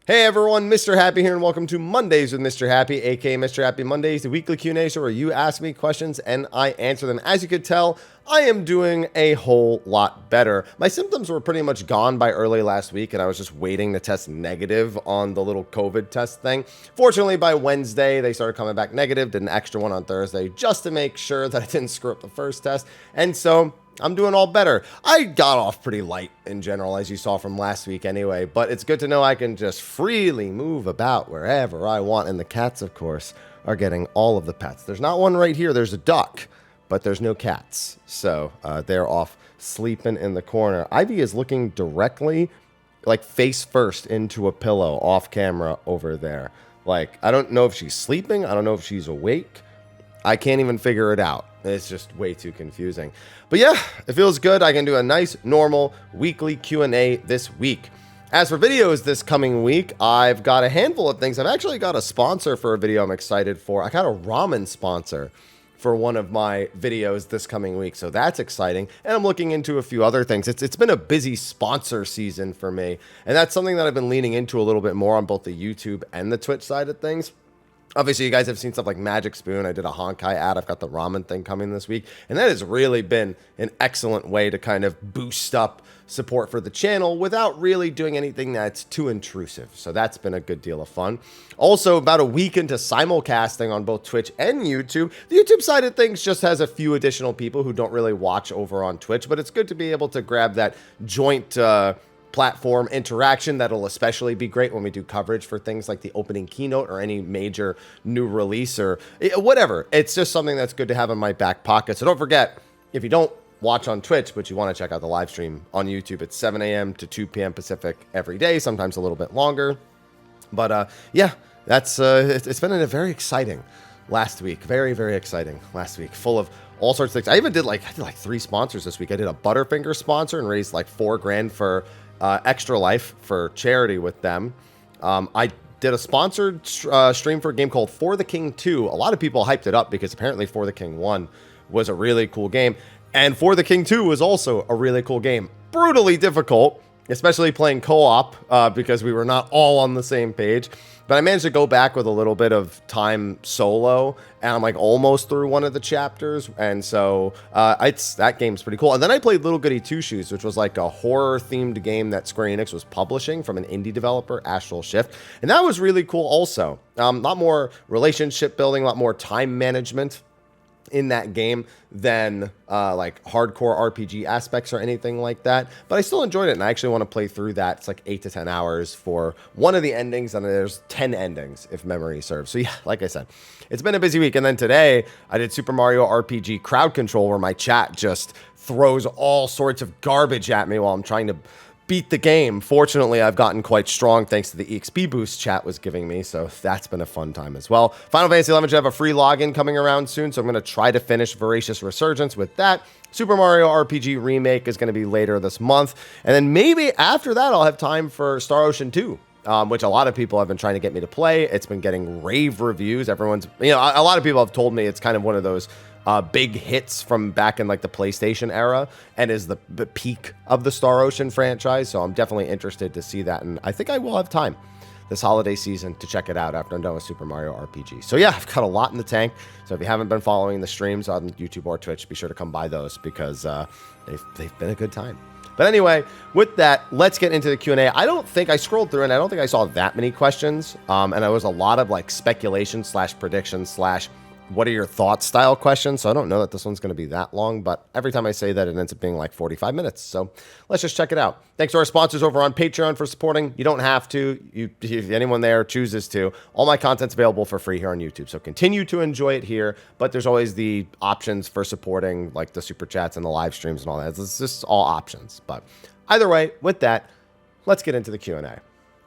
Hey everyone, Mr. Happy here, and welcome to Mondays with Mr. Happy, aka Mr. Happy Mondays, the weekly Q&A show where you ask me questions and I answer them. As you could tell, I am doing a whole lot better. My symptoms were pretty much gone by early last week, and I was just waiting to test negative on the little COVID test thing. Fortunately, by Wednesday, they started coming back negative, did an extra one on Thursday just to make sure that I didn't screw up the first test, and so I'm doing all better. I got off pretty light in general, as you saw from last week anyway, but it's good to know I can just freely move about wherever I want, and the cats, of course, are getting all of the pets. There's not one right here. There's a duck, but there's no cats, so they're off sleeping in the corner. Ivy is looking directly, like face first, into a pillow off camera over there. Like, I don't know if she's sleeping. I don't know if she's awake. I can't even figure it out. It's just way too confusing. But yeah, it feels good. I can do a nice, normal weekly Q&A this week. As for videos this coming week, I've got a handful of things. I've actually got a sponsor for a video I'm excited for. I got a ramen sponsor for one of my videos this coming week, so that's exciting. And I'm looking into a few other things. It's been a busy sponsor season for me, and that's something that I've been leaning into a little bit more on both the YouTube and the Twitch side of things. Obviously, you guys have seen stuff like Magic Spoon. I did a Honkai ad. I've got the ramen thing coming this week. And that has really been an excellent way to kind of boost up support for the channel without really doing anything that's too intrusive. So that's been a good deal of fun. Also, about a week into simulcasting on both Twitch and YouTube. The YouTube side of things just has a few additional people who don't really watch over on Twitch. But it's good to be able to grab that joint platform interaction. That'll especially be great when we do coverage for things like the opening keynote or any major new release or whatever. It's just something that's good to have in my back pocket. So don't forget, if you don't watch on Twitch, but you want to check out the live stream on YouTube, it's 7 a.m. to 2 p.m. Pacific every day, sometimes a little bit longer. But yeah, that's it's been a very exciting last week. Very, very exciting last week, full of all sorts of things. I did like 3 sponsors this week. I did a Butterfinger sponsor and raised like $4,000 for Extra Life for charity with them. I did a sponsored stream for a game called For the King 2. A lot of people hyped it up because apparently For the King 1 was a really cool game. And For the King 2 was also a really cool game. Brutally difficult, especially playing co-op because we were not all on the same page. But I managed to go back with a little bit of time solo, and I'm like almost through one of the chapters, and so that game's pretty cool. And then I played Little Goody Two Shoes, which was like a horror-themed game that Square Enix was publishing from an indie developer, Astral Shift, and that was really cool also. A lot more relationship building, a lot more time management in that game than like hardcore RPG aspects or anything like that, but I still enjoyed it, and I actually want to play through that. It's like 8 to 10 hours for one of the endings, and there's 10 endings if memory serves. So yeah, like I said, it's been a busy week. And then today I did Super Mario RPG crowd control, where my chat just throws all sorts of garbage at me while I'm trying to beat the game. Fortunately, I've gotten quite strong thanks to the EXP boost chat was giving me, so that's been a fun time as well. Final Fantasy XI should have a free login coming around soon, so I'm going to try to finish Voracious Resurgence with that. Super Mario RPG Remake is going to be later this month, and then maybe after that I'll have time for Star Ocean 2. Which a lot of people have been trying to get me to play. It's been getting rave reviews. Everyone's, a lot of people have told me it's kind of one of those big hits from back in like the PlayStation era, and is the peak of the Star Ocean franchise. So I'm definitely interested to see that, and I think I will have time this holiday season to check it out after I'm done with Super Mario RPG. So yeah, I've got a lot in the tank. So if you haven't been following the streams on YouTube or Twitch, be sure to come by those because they've been a good time. But anyway, with that, let's get into the Q&A. I don't think I scrolled through and I don't think I saw that many questions. And there was a lot of like speculation / prediction / what are your thoughts style questions. So I don't know that this one's going to be that long, but every time I say that, it ends up being like 45 minutes. So let's just check it out. Thanks to our sponsors over on Patreon for supporting. You don't have to. If anyone there chooses to. All my content's available for free here on YouTube. So continue to enjoy it here, but there's always the options for supporting, like the super chats and the live streams and all that. It's just all options. But either way, with that, let's get into the Q&A.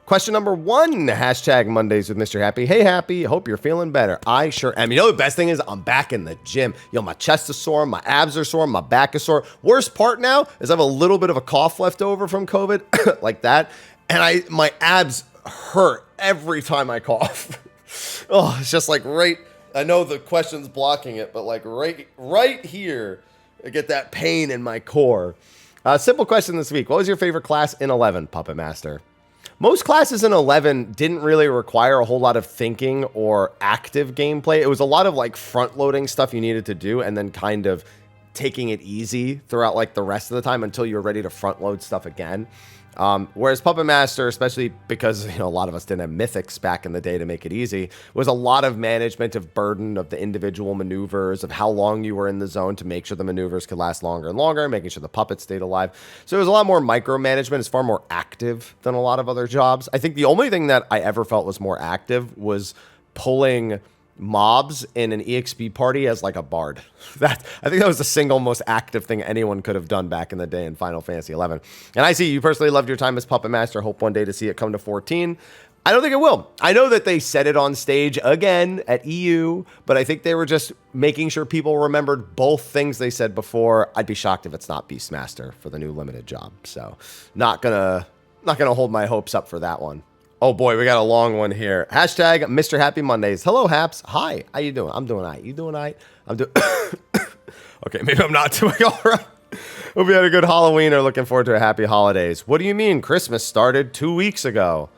Question number 1, hashtag Mondays with Mr. Happy. Hey, Happy, hope you're feeling better. I sure am. You know, the best thing is I'm back in the gym. Yo, my chest is sore, my abs are sore, my back is sore. Worst part now is I have a little bit of a cough left over from COVID, like that. And my abs hurt every time I cough. Oh, it's just like right, I know the question's blocking it, but like right here, I get that pain in my core. Simple question this week. What was your favorite class in 11, Puppet Master? Most classes in 11 didn't really require a whole lot of thinking or active gameplay. It was a lot of like front-loading stuff you needed to do and then kind of taking it easy throughout like the rest of the time until you're ready to front-load stuff again. Whereas Puppet Master, especially because a lot of us didn't have mythics back in the day to make it easy, was a lot of management of burden of the individual maneuvers, of how long you were in the zone to make sure the maneuvers could last longer and longer, making sure the puppets stayed alive. So it was a lot more micromanagement. It's far more active than a lot of other jobs. I think the only thing that I ever felt was more active was pulling mobs in an EXP party as like a bard. I think that was the single most active thing anyone could have done back in the day in Final Fantasy 11. And I see you personally loved your time as Puppet Master. Hope one day to see it come to 14. I don't think it will. I know that they said it on stage again at EU, but I think they were just making sure people remembered both things they said before. I'd be shocked if it's not Beastmaster for the new limited job. So not gonna hold my hopes up for that one. Oh boy, we got a long one here. Hashtag Mr. Happy Mondays. Hello, Haps. Hi. How you doing? I'm doing all right. You doing all right? I'm doing... Okay, maybe I'm not doing all right. Hope you had a good Halloween or looking forward to a happy holidays. What do you mean? Christmas started 2 weeks ago.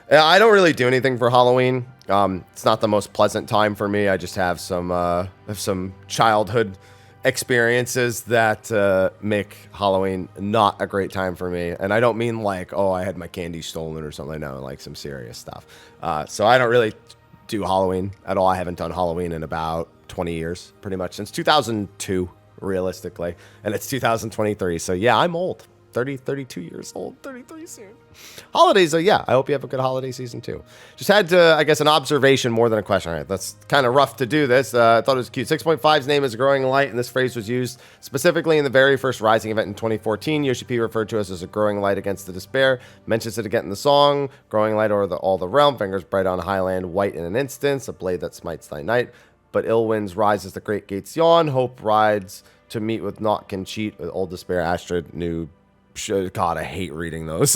I don't really do anything for Halloween. It's not the most pleasant time for me. I just have some childhood experiences that make Halloween not a great time for me. And I don't mean like, oh, I had my candy stolen or something. No, like some serious stuff. So I don't really do Halloween at all. I haven't done Halloween in about 20 years, pretty much since 2002, realistically. And it's 2023. So yeah, I'm old. 32 years old, 33 soon. Holidays, yeah, I hope you have a good holiday season too. Just had to, I guess, an observation more than a question. All right, that's kind of rough to do this. I thought it was cute. 6.5's name is Growing Light, and this phrase was used specifically in the very first Rising event in 2014. Yoshi P referred to us as a growing light against the despair. Mentions it again in the song. Growing light over all the realm. Fingers bright on highland, white in an instance. A blade that smites thy night. But ill winds rise as the great gates yawn. Hope rides to meet with naught can cheat. With old despair, Astrid, new... God, I hate reading those.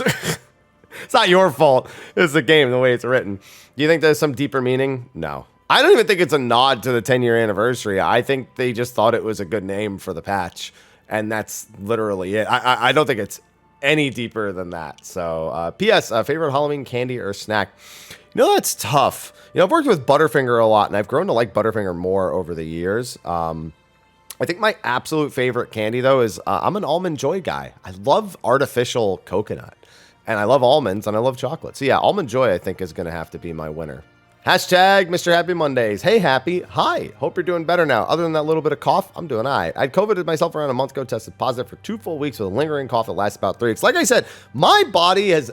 It's not your fault. It's the game, the way it's written. Do you think there's some deeper meaning? No. I don't even think it's a nod to the 10-year anniversary. I think they just thought it was a good name for the patch, and that's literally it. I don't think it's any deeper than that. So, P.S. Favorite Halloween candy or snack? That's tough. I've worked with Butterfinger a lot, and I've grown to like Butterfinger more over the years. I think my absolute favorite candy, though, is I'm an Almond Joy guy. I love artificial coconut, and I love almonds, and I love chocolate. So, yeah, Almond Joy, I think, is going to have to be my winner. Hashtag Mr. Happy Mondays. Hey, Happy. Hi. Hope you're doing better now. Other than that little bit of cough, I'm doing all right. I COVIDed myself around a month ago, tested positive for 2 full weeks with a lingering cough that lasts about 3 weeks. Like I said, my body has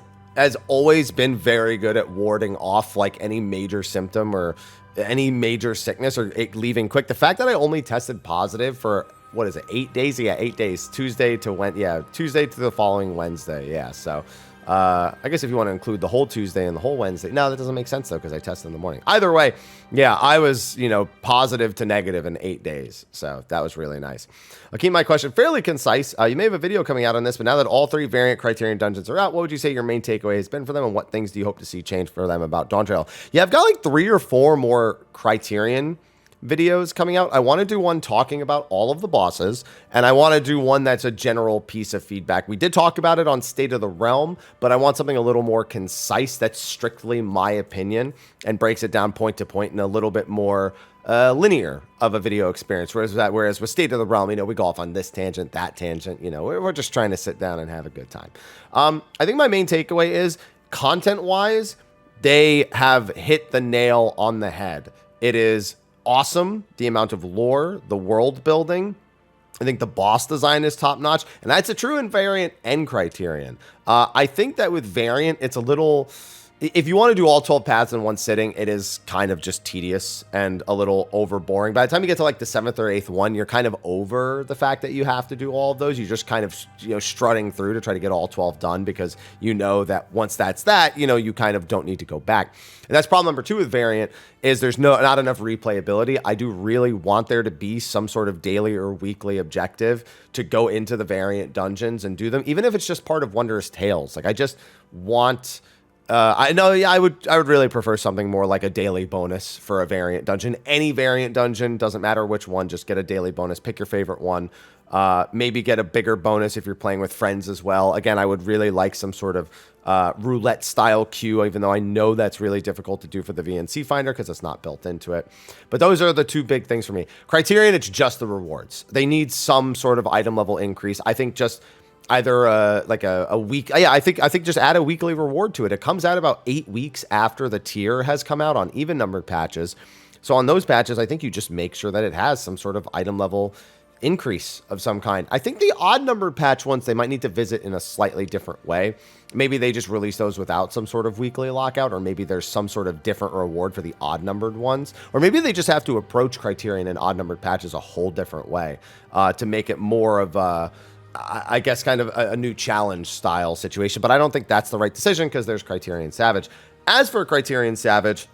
always been very good at warding off, like, any major symptom or any major sickness or it leaving quick. The fact that I only tested positive for, 8 days? Yeah, 8 days. Tuesday to the following Wednesday. Yeah, so I guess if you want to include the whole Tuesday and the whole Wednesday. No, that doesn't make sense, though, because I tested in the morning. Either way, yeah, I was, positive to negative in 8 days. So that was really nice. I'll keep my question fairly concise. You may have a video coming out on this, but now that all 3 variant Criterion dungeons are out, what would you say your main takeaway has been for them, and what things do you hope to see change for them about Dawn Trail? Yeah, I've got like 3 or 4 more Criterion videos coming out. I want to do one talking about all of the bosses, and I want to do one that's a general piece of feedback. We did talk about it on State of the Realm, but I want something a little more concise that's strictly my opinion and breaks it down point to point in a little bit more linear of a video experience. Whereas with State of the Realm, we go off on this tangent, that tangent. We're just trying to sit down and have a good time. I think my main takeaway is content-wise, they have hit the nail on the head. It is awesome, the amount of lore, the world building. I think the boss design is top notch, and that's a true in Variant and Criterion. I think that with Variant, it's a little... If you want to do all 12 paths in one sitting, it is kind of just tedious and a little over boring. By the time you get to like the 7th or 8th one, you're kind of over the fact that you have to do all of those. You're just kind of, strutting through to try to get all 12 done because you know that once that's that, you kind of don't need to go back. And that's problem number 2 with Variant is there's not enough replayability. I do really want there to be some sort of daily or weekly objective to go into the Variant dungeons and do them, even if it's just part of Wondrous Tales. Like I just want... I would really prefer something more like a daily bonus for a variant dungeon. Any variant dungeon, doesn't matter which one, just get a daily bonus. Pick your favorite one. Maybe get a bigger bonus if you're playing with friends as well. Again, I would really like some sort of roulette style queue, even though I know that's really difficult to do for the VNC finder because it's not built into it. But those are the two big things for me. Criterion, it's just the rewards. They need some sort of item level increase. I think just either like a week. Yeah, I think just add a weekly reward to it. It comes out about 8 weeks after the tier has come out on even numbered patches. So on those patches, I think you just make sure that it has some sort of item level increase of some kind. I think the odd numbered patch ones, they might need to visit in a slightly different way. Maybe they just release those without some sort of weekly lockout, or maybe there's some sort of different reward for the odd numbered ones, or maybe they just have to approach Criterion and odd numbered patches a whole different way to make it more of a, I guess, kind of a new challenge style situation. But I don't think that's the right decision because there's Criterion Savage. As for Criterion Savage,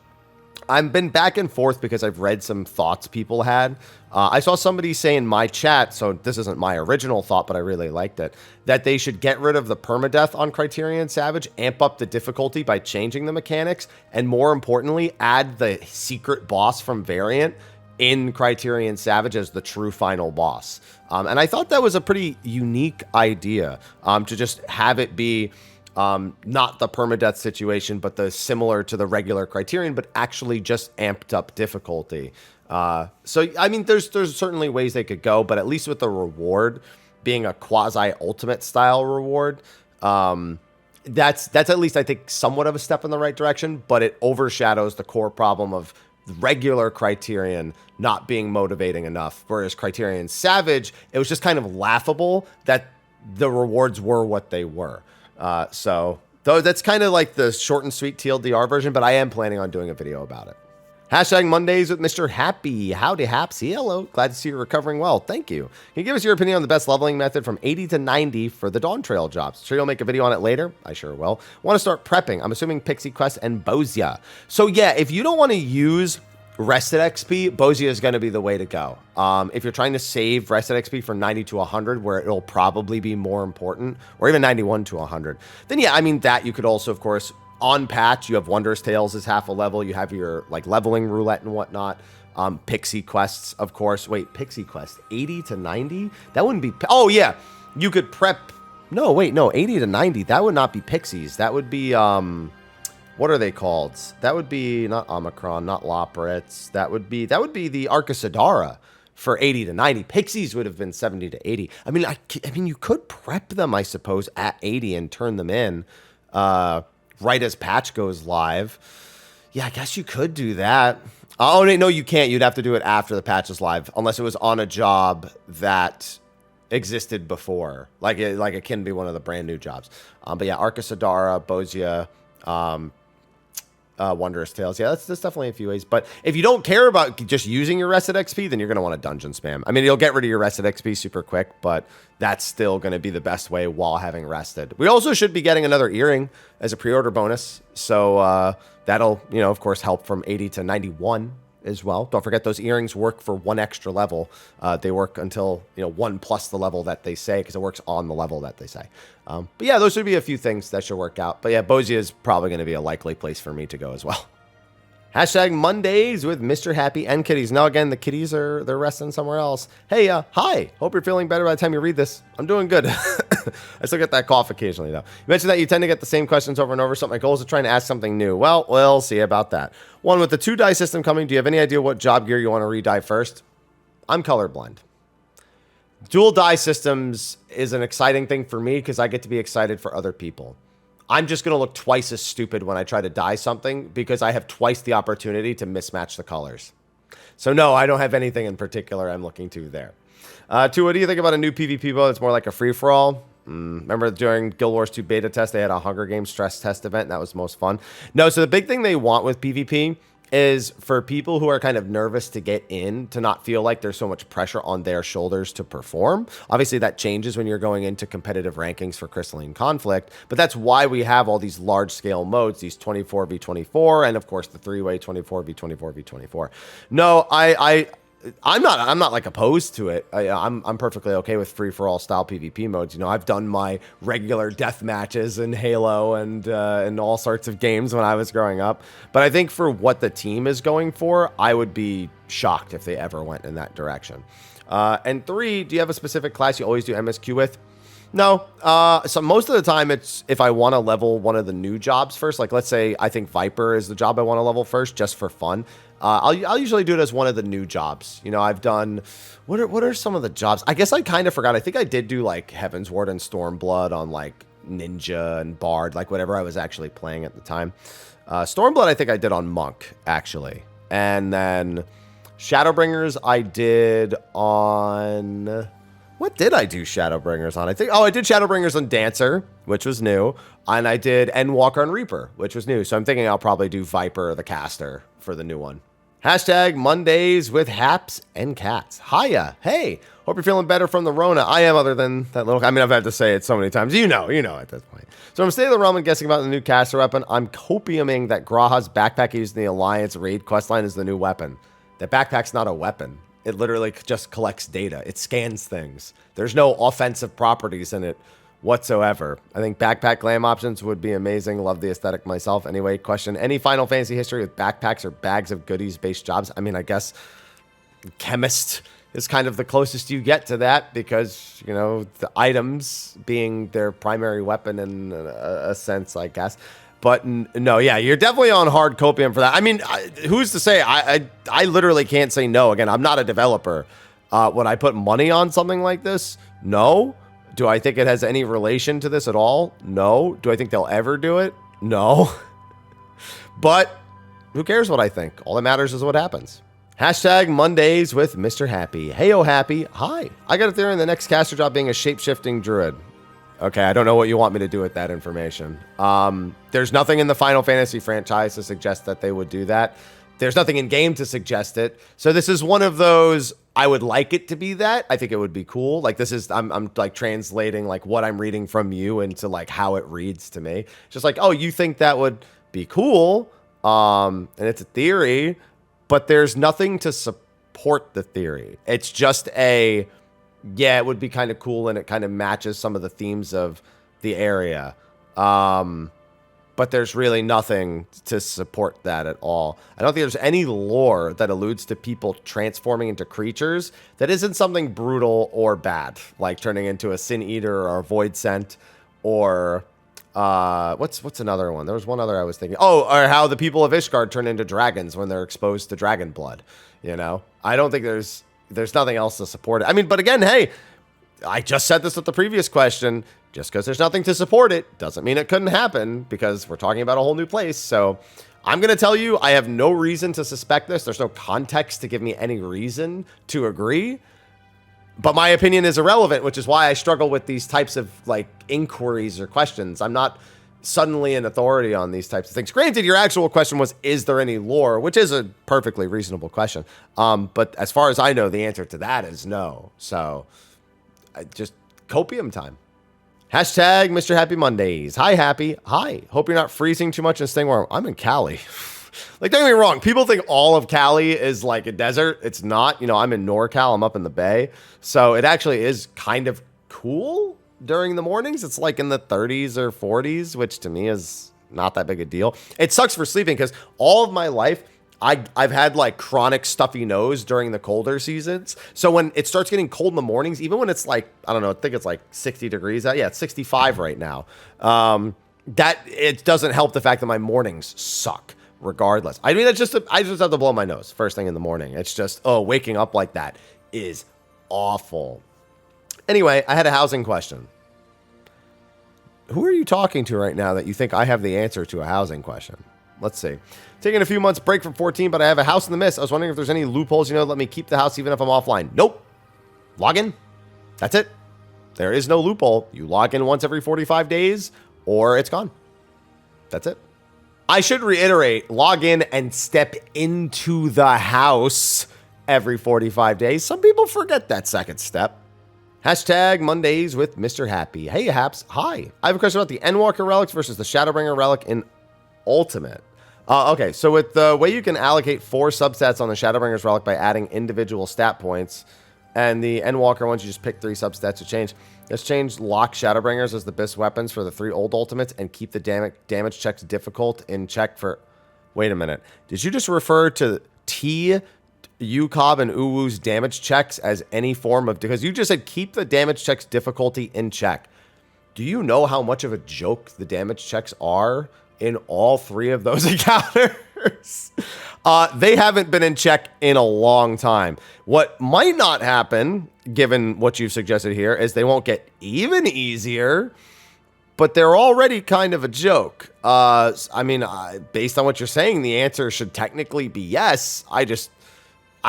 I've been back and forth because I've read some thoughts people had. I saw somebody say in my chat, so this isn't my original thought, but I really liked it, that they should get rid of the permadeath on Criterion Savage, amp up the difficulty by changing the mechanics, and more importantly, add the secret boss from Variant in Criterion Savage as the true final boss. And I thought that was a pretty unique idea, to just have it be not the permadeath situation, but the similar to the regular Criterion, but actually just amped up difficulty. So, I mean, there's certainly ways they could go, but at least with the reward being a quasi-ultimate style reward, that's at least, I think, somewhat of a step in the right direction, but it overshadows the core problem of regular Criterion not being motivating enough. Whereas Criterion Savage, it was just kind of laughable that the rewards were what they were. So though that's kind of like the short and sweet TLDR version, but I am planning on doing a video about it. Hashtag Mondays with Mr. Happy. Howdy, Hapsy. Hello. Glad to see you're recovering well. Thank you. Can you give us your opinion on the best leveling method from 80 to 90 for the Dawn Trail jobs? Sure you'll make a video on it later? I sure will. Want to start prepping. I'm assuming Pixie Quest and Bozia. So yeah, if you don't want to use Rested XP, Bozia is going to be the way to go. If you're trying to save Rested XP from 90 to 100, where it'll probably be more important, or even 91 to 100, then yeah, I mean, that you could also, of course, on patch, you have Wondrous Tales as half a level. You have your like leveling roulette and whatnot. Pixie Quests, of course. Wait, Pixie Quest, 80 to 90? That wouldn't be... Oh, yeah. You could prep... No, wait, no, 80 to 90. That would not be Pixies. That would be... What are they called? That would be not Omicron, not Loporits. That would be the Arcasadara for 80 to 90. Pixies would have been 70 to 80. I mean, I mean, you could prep them, I suppose, at 80 and turn them in right as patch goes live. Yeah, I guess you could do that. Oh, no, you can't. You'd have to do it after the patch is live, unless it was on a job that existed before. Like it can be one of the brand new jobs. But yeah, Arcasadara, Bozia, Wondrous Tales. Yeah, that's definitely a few ways. But if you don't care about just using your rested XP, then you're going to want to dungeon spam. I mean, you'll get rid of your rested XP super quick, but that's still going to be the best way while having rested. We also should be getting another earring as a pre-order bonus. So that'll, you know, of course, help from 80 to 91 as well. Don't forget those earrings work for one extra level. They work until, you know, 1 plus the level that they say, because it works on the level that they say. But yeah, those should be a few things that should work out. But yeah, Bozia is probably going to be a likely place for me to go as well. Hashtag Mondays with Mr. Happy and Kitties. Now, again, the kitties they're resting somewhere else. Hey, hi. Hope you're feeling better by the time you read this. I'm doing good. I still get that cough occasionally, though. You mentioned that you tend to get the same questions over and over, so my goal is to try and ask something new. Well, we'll see about that. One, with the 2-die system coming, do you have any idea what job gear you want to re-die first? I'm colorblind. Dual die systems is an exciting thing for me because I get to be excited for other people. I'm just going to look twice as stupid when I try to dye something because I have twice the opportunity to mismatch the colors. So no, I don't have anything in particular I'm looking to there. 2, what do you think about a new PvP mode that's more like a free-for-all? Remember during Guild Wars 2 beta test, they had a Hunger Games stress test event, and that was most fun. No, so the big thing they want with PvP is for people who are kind of nervous to get in to not feel like there's so much pressure on their shoulders to perform. Obviously, that changes when you're going into competitive rankings for Crystalline Conflict, but that's why we have all these large-scale modes, these 24v24, and of course the 3-way 24v24v24. No, I'm not like opposed to it. I'm perfectly okay with free for all style PvP modes. You know, I've done my regular death matches in Halo and all sorts of games when I was growing up. But I think for what the team is going for, I would be shocked if they ever went in that direction. And 3, do you have a specific class you always do MSQ with? No. So most of the time it's if I want to level one of the new jobs first. Like let's say I think Viper is the job I want to level first just for fun. I'll usually do it as one of the new jobs. You know, I've done, what are some of the jobs? I guess I kind of forgot. I think I did do like Heaven's Ward and Stormblood on like Ninja and Bard, like whatever I was actually playing at the time. Stormblood I think I did on Monk, actually. And then Shadowbringers I did on... What did I do Shadowbringers on? I did Shadowbringers on Dancer, which was new. And I did Endwalker on Reaper, which was new. So I'm thinking I'll probably do Viper or the Caster for the new one. Hashtag Mondays with Haps and Cats. Hiya. Hey. Hope you're feeling better from the Rona. I am, other than that little... I mean, I've had to say it so many times. You know at this point. So I'm staying in the realm and guessing about the new caster weapon. I'm copiuming that Graha's backpack used in the Alliance raid questline is the new weapon. That backpack's not a weapon. It literally just collects data. It scans things. There's no offensive properties in it whatsoever. I think backpack glam options would be amazing. Love the aesthetic myself. Anyway, question. Any Final Fantasy history with backpacks or bags of goodies-based jobs? I mean, I guess chemist is kind of the closest you get to that because, you know, the items being their primary weapon in a sense, I guess. But no, yeah, you're definitely on hard copium for that. I mean, who's to say? I literally can't say no. Again, I'm not a developer. Would I put money on something like this? No. Do I think it has any relation to this at all? No. Do I think they'll ever do it? No. But who cares what I think? All that matters is what happens. Hashtag Mondays with Mr. Happy. Heyo Happy. Hi. I got a theory in the next caster job being a shape-shifting druid. Okay, I don't know what you want me to do with that information. There's nothing in the Final Fantasy franchise to suggest that they would do that. There's nothing in game to suggest it. So this is one of those, I would like it to be that. I think it would be cool. Like this is, I'm like translating like what I'm reading from you into like how it reads to me. Just like, oh, you think that would be cool. And it's a theory, but there's nothing to support the theory. It's just a... Yeah, it would be kind of cool, and it kind of matches some of the themes of the area. But there's really nothing to support that at all. I don't think there's any lore that alludes to people transforming into creatures that isn't something brutal or bad, like turning into a Sin Eater or a Void Scent, or what's another one? There was one other I was thinking. Oh, or how the people of Ishgard turn into dragons when they're exposed to dragon blood. You know, I don't think there's nothing else to support it. I mean, but again, hey, I just said this with the previous question. Just because there's nothing to support it doesn't mean it couldn't happen because we're talking about a whole new place. So I'm going to tell you, I have no reason to suspect this. There's no context to give me any reason to agree. But my opinion is irrelevant, which is why I struggle with these types of like inquiries or questions. I'm not suddenly an authority on these types of things. Granted, your actual question was, is there any lore? Which is a perfectly reasonable question. But as far as I know, the answer to that is no. So just copium time. Hashtag Mr. Happy Mondays. Hi, Happy. Hi. Hope you're not freezing too much and staying warm. I'm in Cali. Like, don't get me wrong. People think all of Cali is like a desert. It's not. You know, I'm in NorCal. I'm up in the Bay. So it actually is kind of cool during the mornings. It's like in the 30s or 40s, which to me is not that big a deal. It sucks for sleeping because all of my life, I've had like chronic stuffy nose during the colder seasons. So when it starts getting cold in the mornings, even when it's like, I don't know, I think it's like 60 degrees out. Yeah, it's 65 right now. That it doesn't help the fact that my mornings suck regardless. I mean, I just have to blow my nose first thing in the morning. It's just, oh, waking up like that is awful. Anyway, I had a housing question. Who are you talking to right now that you think I have the answer to a housing question? Let's see. Taking a few months break from 14, but I have a house in the mist. I was wondering if there's any loopholes, you know, let me keep the house even if I'm offline. Nope. Log in. That's it. There is no loophole. You log in once every 45 days or it's gone. That's it. I should reiterate, log in and step into the house every 45 days. Some people forget that second step. Hashtag Mondays with Mr. Happy. Hey, Haps. Hi. I have a question about the Endwalker relics versus the Shadowbringer relic in Ultimate. Okay, so with the way you can allocate 4 substats on the Shadowbringer's Relic by adding individual stat points, and the Endwalker ones, you just pick 3 substats to change. Let's change lock Shadowbringers as the best weapons for the 3 old ultimates and keep the damage checks difficult in check for... Wait a minute. Did you just refer to T, UCOB, and Uwu's damage checks as any form of... Because you just said keep the damage checks difficulty in check. Do you know how much of a joke the damage checks are in all 3 of those encounters? They haven't been in check in a long time. What might not happen, given what you've suggested here, is they won't get even easier, but they're already kind of a joke. I mean, based on what you're saying, the answer should technically be yes. I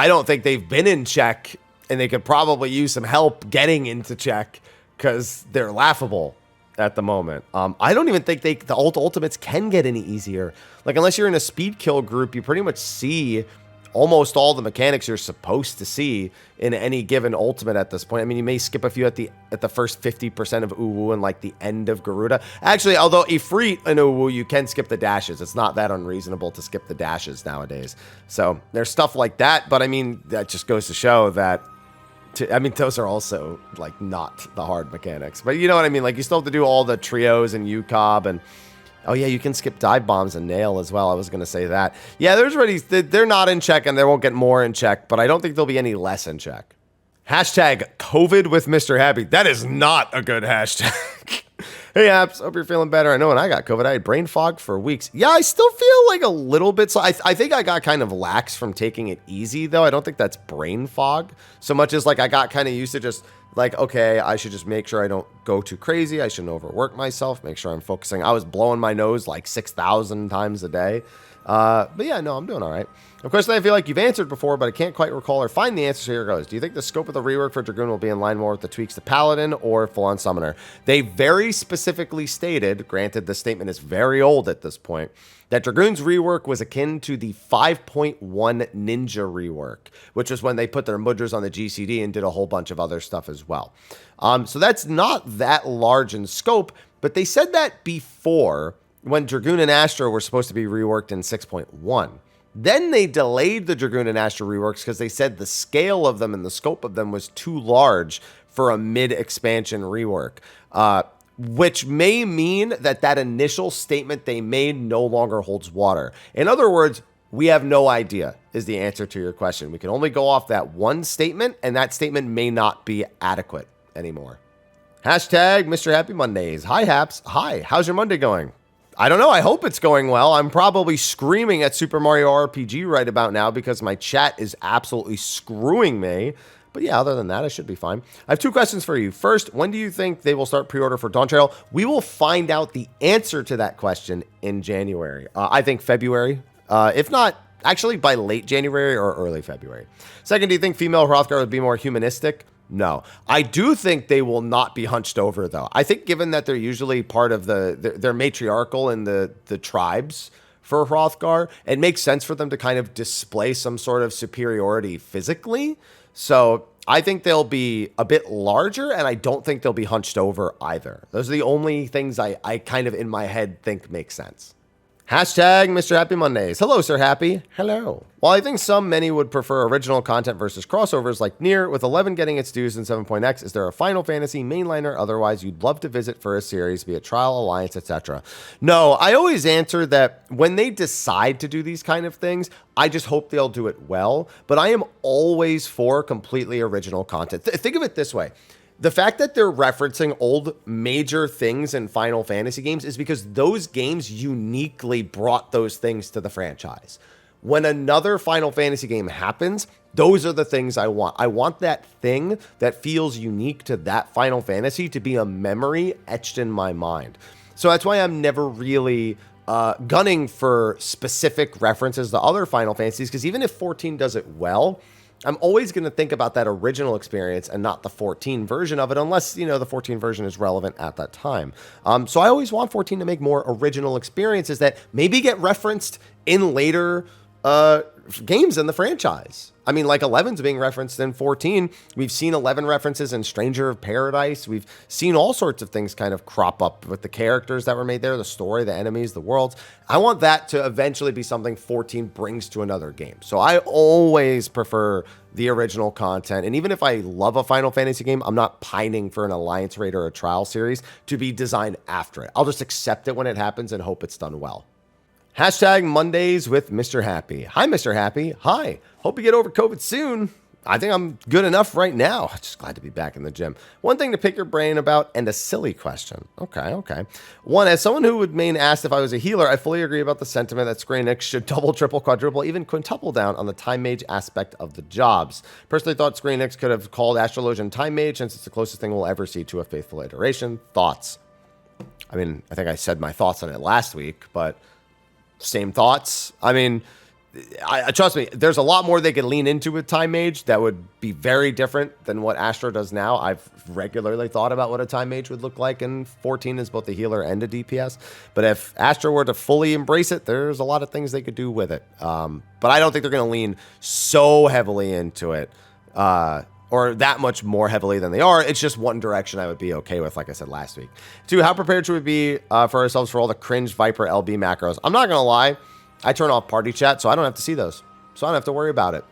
don't think they've been in check, and they could probably use some help getting into check because they're laughable at the moment. I don't even think the ultimates can get any easier. Like, unless you're in a speed kill group, you pretty much see almost all the mechanics you're supposed to see in any given ultimate at this point. I mean, you may skip a few at the first 50% of Uwu and like the end of Garuda. Actually, although Ifrit and Uwu, you can skip the dashes. It's not that unreasonable to skip the dashes nowadays. So there's stuff like that, but I mean, that just goes to show that I mean, those are also, like, not the hard mechanics. But you know what I mean? Like, you still have to do all the trios and UCOB and... Oh, yeah, you can skip dive bombs and nail as well. I was going to say that. Yeah, they're not in check, and they won't get more in check, but I don't think there'll be any less in check. Hashtag COVID with Mr. Happy. That is not a good hashtag. Hey, apps, hope you're feeling better. I know when I got COVID, I had brain fog for weeks. Yeah, I still feel like a little bit. So I think I got kind of lax from taking it easy, though. I don't think that's brain fog so much as like I got kind of used to just like, okay, I should just make sure I don't go too crazy. I shouldn't overwork myself. Make sure I'm focusing. I was blowing my nose like 6,000 times a day. But yeah, no, I'm doing all right. Of course, I feel like you've answered before, but I can't quite recall or find the answer. So here it goes. Do you think the scope of the rework for Dragoon will be in line more with the tweaks to Paladin or full-on Summoner? They very specifically stated, granted the statement is very old at this point, that Dragoon's rework was akin to the 5.1 Ninja rework, which was when they put their Mudras on the GCD and did a whole bunch of other stuff as well. So that's not that large in scope, but they said that before when Dragoon and Astra were supposed to be reworked in 6.1. Then they delayed the Dragoon and Astra reworks because they said the scale of them and the scope of them was too large for a mid-expansion rework, which may mean that that initial statement they made no longer holds water. In other words, we have no idea is the answer to your question. We can only go off that one statement, and that statement may not be adequate anymore. Hashtag Mr. Happy Mondays. Hi, Haps. Hi, how's your Monday going? I don't know. I hope it's going well. I'm probably screaming at Super Mario RPG right about now because my chat is absolutely screwing me. But yeah, other than that, I should be fine. I have 2 questions for you. First, when do you think they will start pre-order for Dawn Trail? We will find out the answer to that question in January. I think February. If not, actually by late January or early February. Second, do you think female Hrothgar would be more humanistic? No. I do think they will not be hunched over, though. I think given that they're usually part of they're matriarchal in the tribes for Hrothgar, it makes sense for them to kind of display some sort of superiority physically. So I think they'll be a bit larger, and I don't think they'll be hunched over either. Those are the only things I kind of in my head think make sense. Hashtag Mr. Happy Mondays. Hello, Sir Happy. Hello. While I think many would prefer original content versus crossovers like Nier, with 11 getting its dues in 7.x, is there a Final Fantasy mainliner otherwise you'd love to visit for a series, be it Trial, Alliance, etc.? No, I always answer that when they decide to do these kind of things, I just hope they'll do it well, but I am always for completely original content. Think of it this way. The fact that they're referencing old major things in Final Fantasy games is because those games uniquely brought those things to the franchise. When another Final Fantasy game happens, those are the things I want. I want that thing that feels unique to that Final Fantasy to be a memory etched in my mind. So that's why I'm never really gunning for specific references to other Final Fantasies, because even if 14 does it well, I'm always going to think about that original experience and not the 14 version of it, unless, you know, the 14 version is relevant at that time. So I always want 14 to make more original experiences that maybe get referenced in later games in the franchise. I mean, like 11's being referenced in 14. We've seen 11 references in Stranger of Paradise. We've seen all sorts of things kind of crop up with the characters that were made there, the story, the enemies, the worlds. I want that to eventually be something 14 brings to another game. So I always prefer the original content. And even if I love a Final Fantasy game, I'm not pining for an Alliance Raid or a Trial series to be designed after it. I'll just accept it when it happens and hope it's done well. Hashtag Mondays with Mr. Happy. Hi, Mr. Happy. Hi. Hope you get over COVID soon. I think I'm good enough right now. Just glad to be back in the gym. One thing to pick your brain about and a silly question. Okay. One, as someone who would main asked if I was a healer, I fully agree about the sentiment that Square Enix should double, triple, quadruple, even quintuple down on the Time Mage aspect of the jobs. Personally thought Square Enix could have called Astrologian Time Mage since it's the closest thing we'll ever see to a faithful iteration. Thoughts? I mean, I think I said my thoughts on it last week, but same thoughts. I mean, I trust me, there's a lot more they could lean into with Time Mage that would be very different than what Astro does now. I've regularly thought about what a Time Mage would look like in 14 as both a healer and a DPS. But if Astro were to fully embrace it, there's a lot of things they could do with it. But I don't think they're going to lean so heavily into it, or that much more heavily than they are. It's just one direction I would be okay with, like I said last week. 2, how prepared should we be for ourselves for all the cringe Viper LB macros? I'm not going to lie. I turn off party chat, so I don't have to see those. So I don't have to worry about it.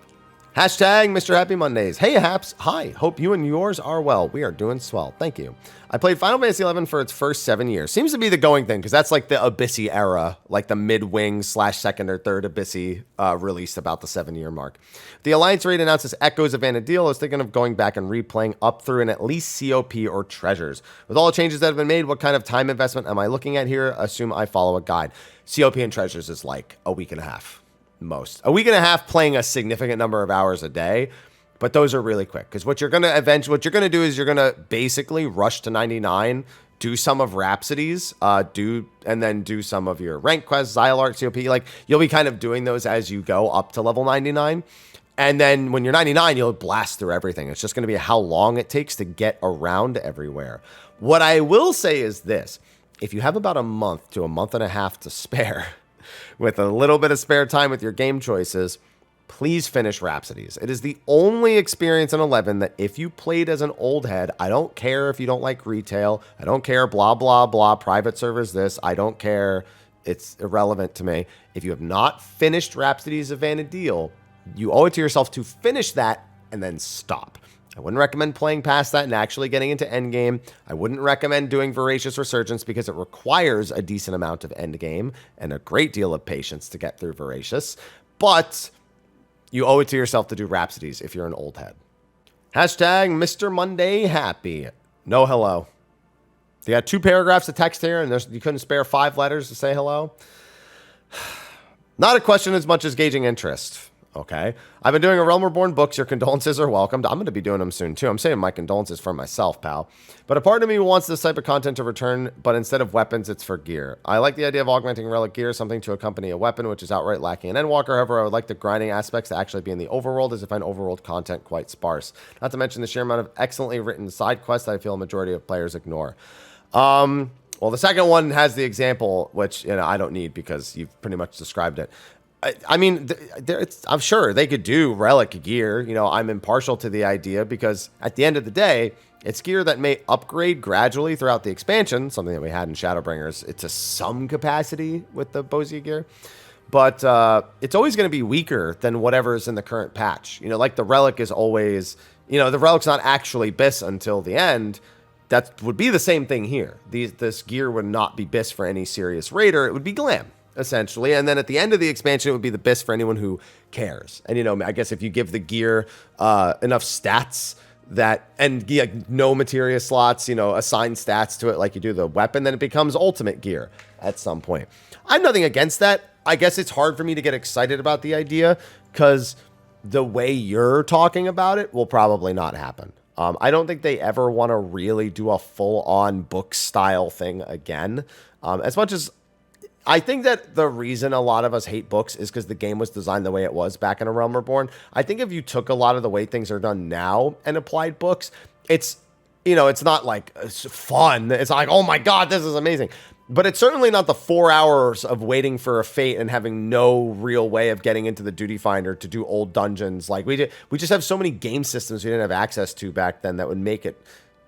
Hashtag Mr. Happy Mondays. Hey, Haps. Hi. Hope you and yours are well. We are doing swell. Thank you. I played Final Fantasy XI for its first 7 years. Seems to be the going thing, because that's like the Abyssy era, like the mid-wing / second or third Abyssy release about the 7-year mark. The Alliance Raid announces Echoes of Vanadil. I was thinking of going back and replaying up through and at least COP or Treasures. With all the changes that have been made, what kind of time investment am I looking at here? Assume I follow a guide. COP and Treasures is like a week and a half. Most. A week and a half playing a significant number of hours a day, but those are really quick, because what you're going to do is you're going to basically rush to 99, do some of Rhapsodies, and then do some of your rank quests, Xylark, COP. Like, you'll be kind of doing those as you go up to level 99. And then when you're 99, you'll blast through everything. It's just going to be how long it takes to get around everywhere. What I will say is this: if you have about a month to a month and a half to spare, with a little bit of spare time with your game choices, please finish Rhapsodies. It is the only experience in 11 that if you played as an old head, I don't care if you don't like retail, I don't care blah, blah, blah, private servers this, I don't care, it's irrelevant to me. If you have not finished Rhapsodies of Vanadil, you owe it to yourself to finish that and then stop. I wouldn't recommend playing past that and actually getting into endgame. I wouldn't recommend doing Voracious Resurgence because it requires a decent amount of endgame and a great deal of patience to get through Voracious. But you owe it to yourself to do Rhapsodies if you're an old head. Hashtag Mr. Monday Happy. No hello. You got 2 paragraphs of text here, and you couldn't spare 5 letters to say hello? Not a question as much as gauging interest. Okay. I've been doing a Realm Reborn books. Your condolences are welcomed. I'm going to be doing them soon, too. I'm saving my condolences for myself, pal. But a part of me wants this type of content to return, but instead of weapons, it's for gear. I like the idea of augmenting relic gear, something to accompany a weapon, which is outright lacking in Endwalker. However, I would like the grinding aspects to actually be in the overworld, as I find overworld content quite sparse. Not to mention the sheer amount of excellently written side quests that I feel a majority of players ignore. Well, the second one has the example, which I don't need because you've pretty much described it. I mean, I'm sure they could do relic gear. I'm impartial to the idea because at the end of the day, it's gear that may upgrade gradually throughout the expansion, something that we had in Shadowbringers. It's to some capacity with the Bozia gear, but it's always going to be weaker than whatever's in the current patch. Like the relic is always, the relic's not actually BIS until the end. That would be the same thing here. This gear would not be BIS for any serious raider. It would be glam, essentially. And then at the end of the expansion, it would be the BIS for anyone who cares. And, I guess if you give the gear enough stats and no materia slots, assign stats to it like you do the weapon, then it becomes ultimate gear at some point. I'm nothing against that. I guess it's hard for me to get excited about the idea because the way you're talking about it will probably not happen. I don't think they ever want to really do a full-on book-style thing again. As much as I think that the reason a lot of us hate books is because the game was designed the way it was back in A Realm Reborn. I think if you took a lot of the way things are done now and applied books, it's you know, it's not like it's fun. It's like, oh my God, this is amazing. But it's certainly not the 4 hours of waiting for a fate and having no real way of getting into the duty finder to do old dungeons. Like we just have so many game systems we didn't have access to back then that would make it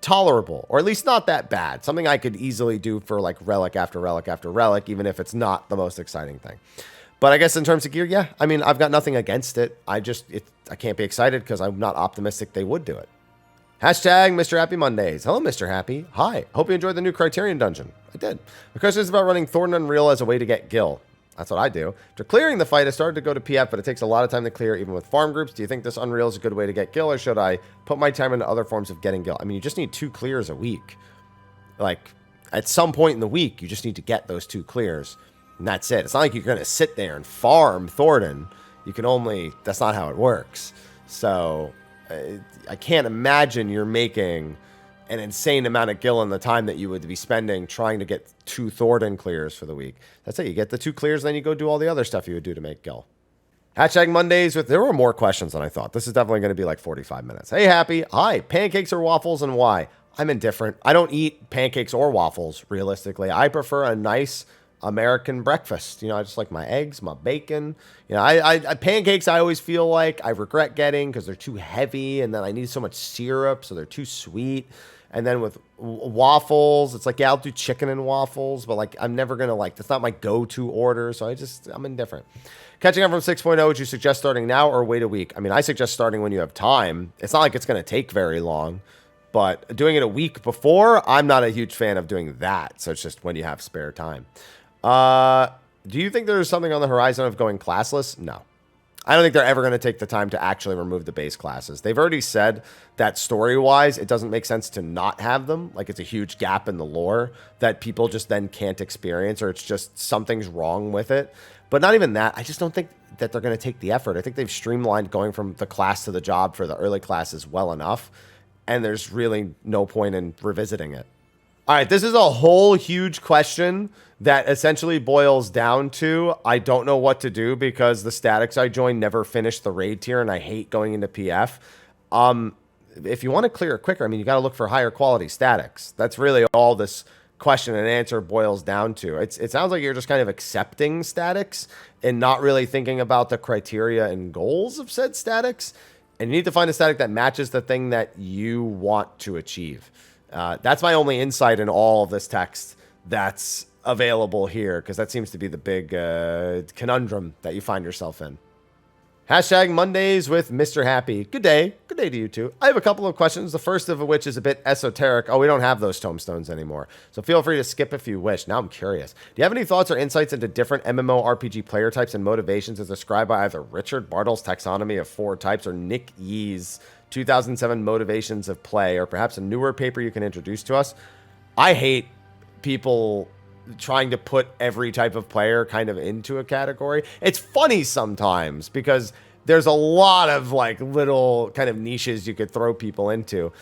tolerable, or at least not that bad. Something I could easily do for like relic after relic after relic, even if it's not the most exciting thing. But I guess in terms of gear, yeah, I mean, I've got nothing against it. I can't be excited because I'm not optimistic they would do it. Hashtag Mr. Happy Mondays. Hello, Mr. Happy. Hi. Hope you enjoyed the new Criterion dungeon. I did. The question is about running Thorn Unreal as a way to get Gil. That's what I do. After clearing the fight, I started to go to PF, but it takes a lot of time to clear, even with farm groups. Do you think this Unreal is a good way to get Gil, or should I put my time into other forms of getting Gil? I mean, you just need 2 clears a week. Like, at some point in the week, you just need to get those 2 clears. And that's it. It's not like you're going to sit there and farm Thornton. You can only... That's not how it works. So, I can't imagine you're making an insane amount of Gil in the time that you would be spending trying to get 2 Thornton clears for the week. That's it. You get the 2 clears, then you go do all the other stuff you would do to make Gil. Hashtag Mondays with... There were more questions than I thought. This is definitely going to be like 45 minutes. Hey, Happy. Hi. Pancakes or waffles, and why? I'm indifferent. I don't eat pancakes or waffles, realistically. I prefer a nice American breakfast. You know, I just like my eggs, my bacon. You know, I pancakes I always feel like I regret getting because they're too heavy, and then I need so much syrup, so they're too sweet. And then with waffles, it's like, yeah, I'll do chicken and waffles, but like I'm never going to like, that's not my go-to order, so I'm indifferent. Catching up from 6.0, would you suggest starting now or wait a week? I mean, I suggest starting when you have time. It's not like it's going to take very long, but doing it a week before, I'm not a huge fan of doing that, so it's just when you have spare time. Do you think there's something on the horizon of going classless? No. I don't think they're ever going to take the time to actually remove the base classes. They've already said that story-wise, it doesn't make sense to not have them. Like, it's a huge gap in the lore that people just then can't experience, or it's just something's wrong with it. But not even that. I just don't think that they're going to take the effort. I think they've streamlined going from the class to the job for the early classes well enough, and there's really no point in revisiting it. All right, this is a whole huge question that essentially boils down to I don't know what to do because the statics I joined never finished the raid tier, and I hate going into PF. If you want to clear it quicker, I mean, you got to look for higher quality statics. That's really all this question and answer boils down to. It sounds like you're just kind of accepting statics and not really thinking about the criteria and goals of said statics. And you need to find a static that matches the thing that you want to achieve. That's my only insight in all of this text that's available here, because that seems to be the big conundrum that you find yourself in. Hashtag Mondays with Mr. Happy. Good day. Good day to you too. I have a couple of questions, the first of which is a bit esoteric. Oh, we don't have those tomestones anymore, so feel free to skip if you wish. Now I'm curious. Do you have any thoughts or insights into different MMORPG player types and motivations as described by either Richard Bartle's taxonomy of 4 types or Nick Yee's 2007 motivations of play, or perhaps a newer paper you can introduce to us? I hate people trying to put every type of player kind of into a category. It's funny sometimes because there's a lot of like little kind of niches you could throw people into,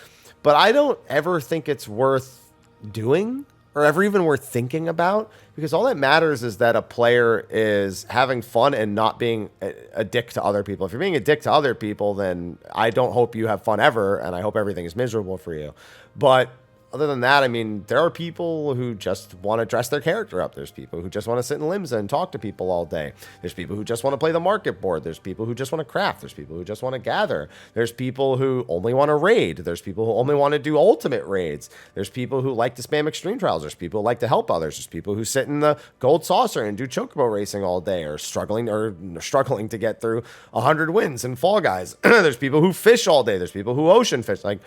but I don't ever think it's worth doing or ever even worth thinking about, because all that matters is that a player is having fun and not being a dick to other people. If you're being a dick to other people, then I don't hope you have fun ever, and I hope everything is miserable for you. But other than that, I mean, there are people who just want to dress their character up. There's people who just want to sit in Limsa and talk to people all day. There's people who just want to play the market board. There's people who just want to craft. There's people who just want to gather. There's people who only want to raid. There's people who only want to do ultimate raids. There's people who like to spam extreme trials. There's people who like to help others. There's people who sit in the gold saucer and do chocobo racing all day, or struggling to get through 100 wins in Fall Guys. There's people who fish all day. There's people who ocean fish. Like,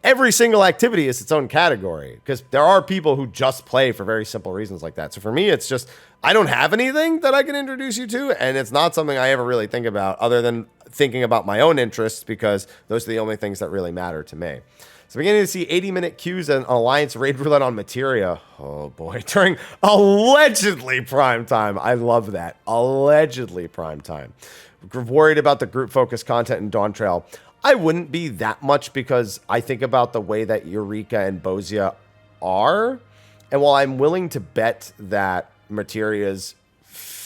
every single activity is its own category, because there are people who just play for very simple reasons like that. So for me, it's just, I don't have anything that I can introduce you to, and it's not something I ever really think about other than thinking about my own interests, because those are the only things that really matter to me. So beginning to see 80-minute queues and Alliance raid roulette on Materia. Oh boy, during allegedly prime time. I love that. Allegedly prime time. Worried about the group focused content in Dawn Trail. I wouldn't be that much, because I think about the way that Eureka and Bozia are. And while I'm willing to bet that Materia's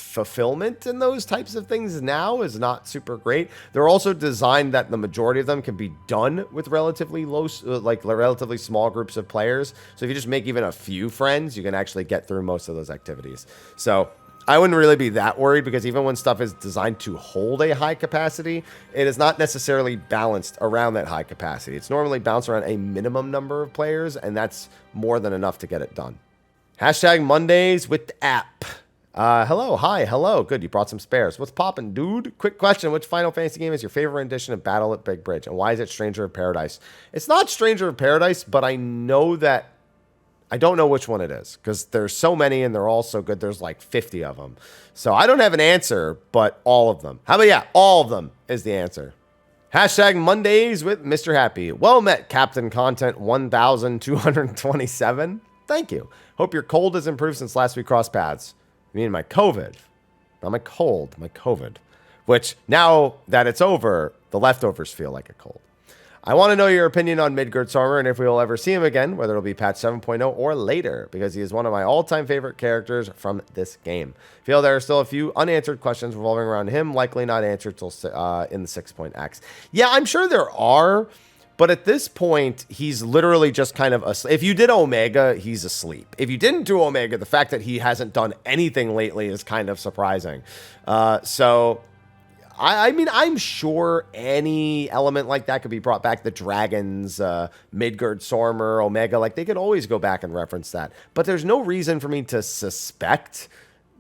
fulfillment in those types of things now is not super great. They're also designed that the majority of them can be done with relatively relatively small groups of players. So if you just make even a few friends, you can actually get through most of those activities. So I wouldn't really be that worried, because even when stuff is designed to hold a high capacity, it is not necessarily balanced around that high capacity. It's normally balanced around a minimum number of players, and that's more than enough to get it done. Hashtag Mondays with the app. Hello, hi, hello. Good, you brought some spares. What's poppin', dude? Quick question. Which Final Fantasy game is your favorite rendition of Battle at Big Bridge? And why is it Stranger of Paradise? It's not Stranger of Paradise, but I know that I don't know which one it is, because there's so many and they're all so good. There's like 50 of them. So I don't have an answer, but all of them. How about, yeah, all of them is the answer. Hashtag Mondays with Mr. Happy. Well met, Captain Content 1227. Thank you. Hope your cold has improved since last we crossed paths. I mean, my COVID. Not my cold, my COVID. Which, now that it's over, the leftovers feel like a cold. I want to know your opinion on Mrhappy and if we will ever see him again, whether it'll be patch 7.0 or later, because he is one of my all-time favorite characters from this game. Feel there are still a few unanswered questions revolving around him, likely not answered till in the 6.x. Yeah, I'm sure there are, but at this point, he's literally just kind of asleep. If you did Omega, he's asleep. If you didn't do Omega, the fact that he hasn't done anything lately is kind of surprising. I mean, I'm sure any element like that could be brought back. The dragons, Mrhappy, Omega, like they could always go back and reference that. But there's no reason for me to suspect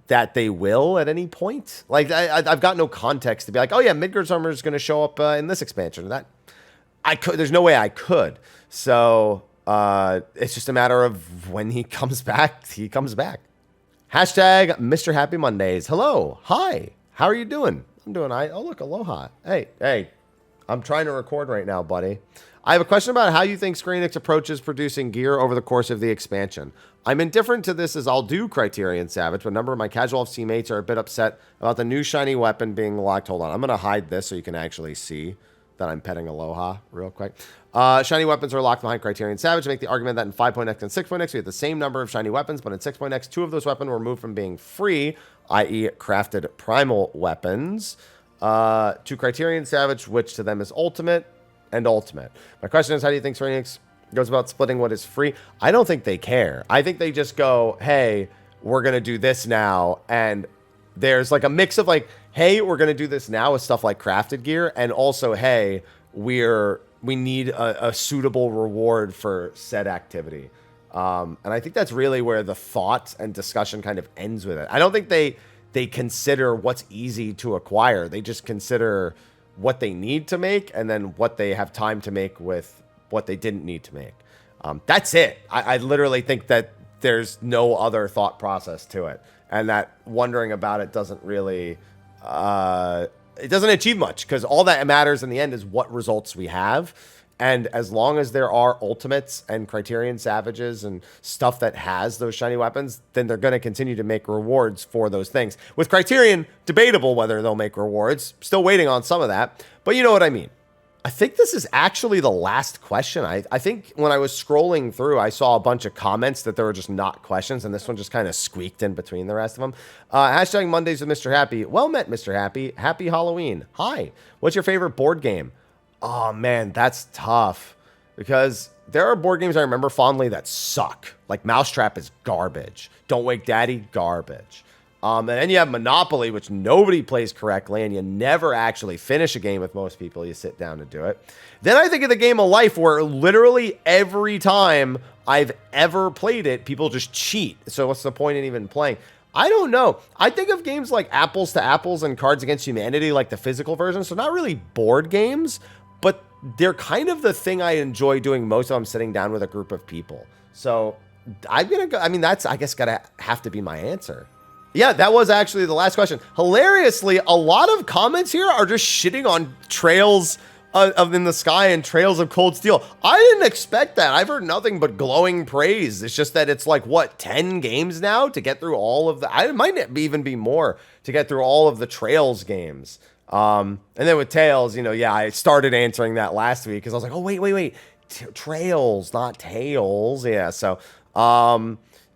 that they will at any point. Like I've got no context to be like, oh yeah, Mrhappy is going to show up in this expansion. That I could. There's no way I could. So it's just a matter of when he comes back. He comes back. Hashtag Mr. Happy Mondays. Hello, hi, how are you doing? I'm doing all right. Oh, look, aloha. Hey, I'm trying to record right now, buddy. I have a question about how you think Square Enix approaches producing gear over the course of the expansion. I'm indifferent to this as I'll do Criterion Savage, but a number of my casual FC mates are a bit upset about the new shiny weapon being locked. Hold on, I'm going to hide this so you can actually see that I'm petting aloha real quick. Shiny weapons are locked behind Criterion Savage. Make the argument that in 5.x and 6.x we have the same number of shiny weapons, but in 6.x, 2 of those weapons were removed from being free, i.e. crafted primal weapons, to Criterion Savage, which to them is ultimate and ultimate. My question is, how do you think Square Enix goes about splitting what is free? I don't think they care. I think they just go, hey, we're going to do this now, and there's like a mix of like, hey, we're going to do this now with stuff like crafted gear, and also, hey, we need a suitable reward for said activity. And I think that's really where the thought and discussion kind of ends with it. I don't think they consider what's easy to acquire. They just consider what they need to make and then what they have time to make with what they didn't need to make. That's it. I literally think that there's no other thought process to it. And that wondering about it doesn't really... it doesn't achieve much, because all that matters in the end is what results we have. And as long as there are ultimates and Criterion Savages and stuff that has those shiny weapons, then they're going to continue to make rewards for those things. With Criterion, debatable whether they'll make rewards. Still waiting on some of that, but you know what I mean. I think this is actually the last question. I think when I was scrolling through, I saw a bunch of comments that there were just not questions, and this one just kind of squeaked in between the rest of them. Hashtag Mondays with Mr. Happy. Well met, Mr. Happy. Happy Halloween. Hi. What's your favorite board game? Oh, man, that's tough, because there are board games I remember fondly that suck. Like Mousetrap is garbage. Don't Wake Daddy, garbage. And then you have Monopoly, which nobody plays correctly, and you never actually finish a game with most people. You sit down to do it. Then I think of the game of life, where literally every time I've ever played it, people just cheat. So what's the point in even playing? I don't know. I think of games like Apples to Apples and Cards Against Humanity, like the physical version. So not really board games, but they're kind of the thing I enjoy doing most if I'm sitting down with a group of people. So I'm going to go. I mean, that's, I guess, gotta have to be my answer. Yeah, that was actually the last question. Hilariously, a lot of comments here are just shitting on Trails of in the Sky and Trails of Cold Steel. I didn't expect that. I've heard nothing but glowing praise. It's just that it's like, what, 10 games now to get through all of the... I might even be more to get through all of the Trails games. And then with Tales, you know, yeah, I started answering that last week because I was like, oh, wait. Trails, not Tales. Yeah, so...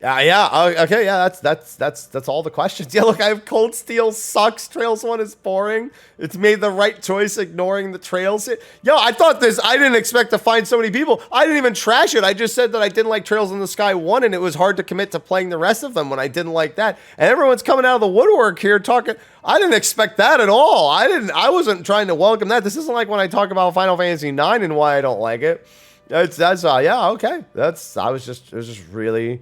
Yeah. Okay. Yeah. That's all the questions. Yeah. Look, I have Cold Steel sucks. Trails 1 is boring. It's made the right choice, ignoring the trails. Yo, I thought this. I didn't expect to find so many people. I didn't even trash it. I just said that I didn't like Trails in the Sky 1, and it was hard to commit to playing the rest of them when I didn't like that. And everyone's coming out of the woodwork here talking. I didn't expect that at all. I wasn't trying to welcome that. This isn't like when I talk about Final Fantasy IX and why I don't like it. Yeah, okay. I was just really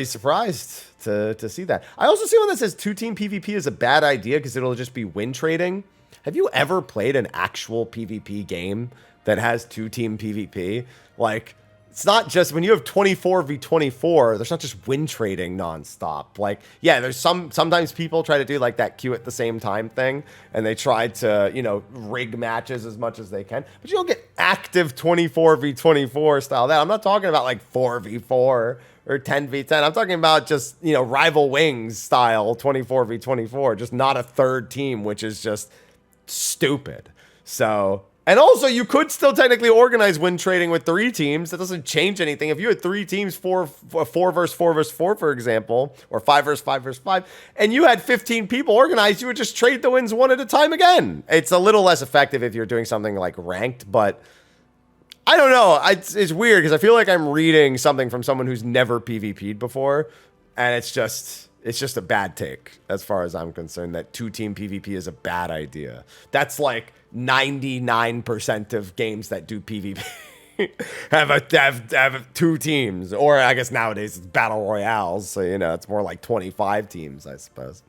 surprised to see that. I also see one that says 2-team PvP is a bad idea because it'll just be win trading. Have you ever played an actual PvP game that has 2-team PvP? Like, it's not just when you have 24v24, there's not just win trading nonstop. Like, yeah, there's sometimes people try to do like that queue at the same time thing, and they try to, you know, rig matches as much as they can, but you don't get active 24v24 style. That I'm not talking about like 4v4 or 10v10. I'm talking about just, you know, rival wings style 24v24, just not a third team, which is just stupid. So, and also you could still technically organize win trading with 3 teams. That doesn't change anything. If you had 3 teams, 4 versus 4 versus 4, for example, or 5 versus 5 versus 5, and you had 15 people organized, you would just trade the wins one at a time again. It's a little less effective if you're doing something like ranked, but I don't know. It's weird because I feel like I'm reading something from someone who's never PvP'd before, and it's just a bad take as far as I'm concerned that 2-team PvP is a bad idea. That's like 99% of games that do PvP have 2 teams, or I guess nowadays it's battle royales, so you know it's more like 25 teams, I suppose.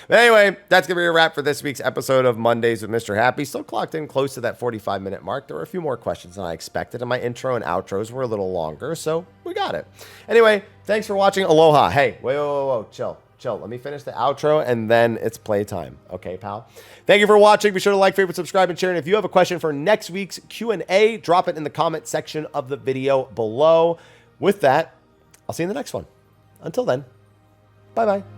But anyway, that's gonna be a wrap for this week's episode of Mondays with Mr. Happy. Still clocked in close to that 45-minute mark. There were a few more questions than I expected, and my intro and outros were a little longer, so we got it. Anyway, thanks for watching. Aloha. Hey, whoa, chill. Let me finish the outro, and then it's playtime. Okay, pal? Thank you for watching. Be sure to like, favorite, subscribe, and share. And if you have a question for next week's Q&A, drop it in the comment section of the video below. With that, I'll see you in the next one. Until then, bye-bye.